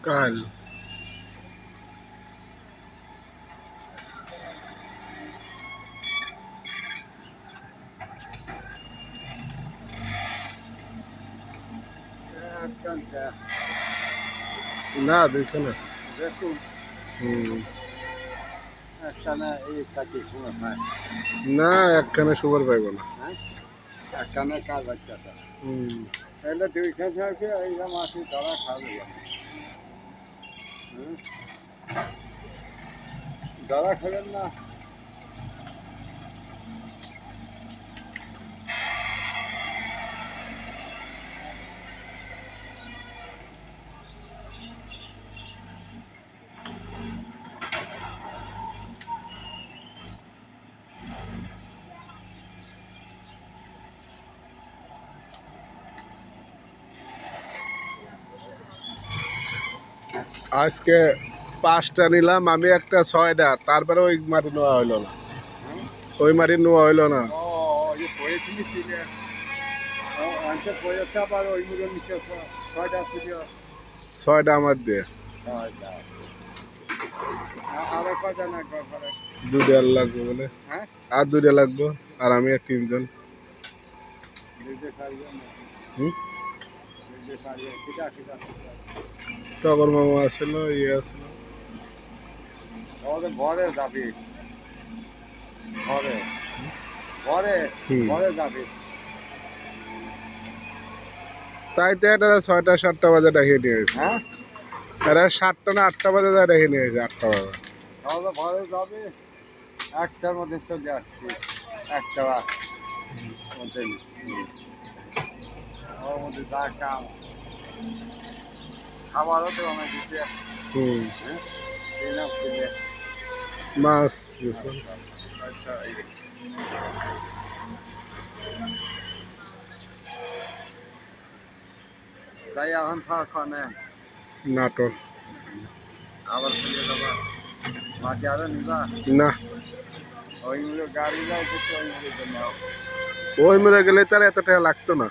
কাল না দেখছো না দেখুন একখানা এই কাটি সময় হয় না একখানে সুগার পাইবো না হ্যাঁ একখানা কাজ হচ্ছে হুম তাহলে দুই খেতে আছে এইরকম আসি তারা খাবে দাদা খাবেন না আজকে 5টা নিলাম আমি একটা 6টা তারপরে ওই মাটি নেওয়া হইলো না ওই মাটি নেওয়া হইলো না ও যে পড়েছিলি ছিলে অনেক পড়েছে আবার ওইগুলো নিচে ছয়টা ছিল 6টা আমার দিয়ে ছয়টা আরো কটা না ঘরে 2টা লাগবে বলে হ্যাঁ আর 2টা লাগবে আর আমি আর 3জন দুইটে খাইবেন হুম দুইটে খাইবেন কিটা কিটা টগর মামা আসলো ইয়ে আসলো আমাদের ঘরে যাবি ঘরে ঘরে হুম। ঘরে যাবি তাই তো এটা 6টা 7টা বাজে ডাকিয়ে নিয়ে গেছে হ্যাঁ এরা 7টা না 8টা বাজে ডাকিয়ে নিয়ে গেছে 8টা বাজে তাহলে ঘরে যাবি একটার মধ্যে চলে আসছি একটা মধ্যে ওর মধ্যে যা কাম খাবারও তো অনেক দিতে হুম হ্যাঁ এই নাম কিনে মাছ আচ্ছা তাই এখন খাওয়া নাটোর আবার ফিরে যাবা মাঝে আরো নিবা না ওইগুলো গাড়ি যাও কিন্তু ওইগুলো নাও ওই মেরে গেলে তার এত টাকা লাগতো না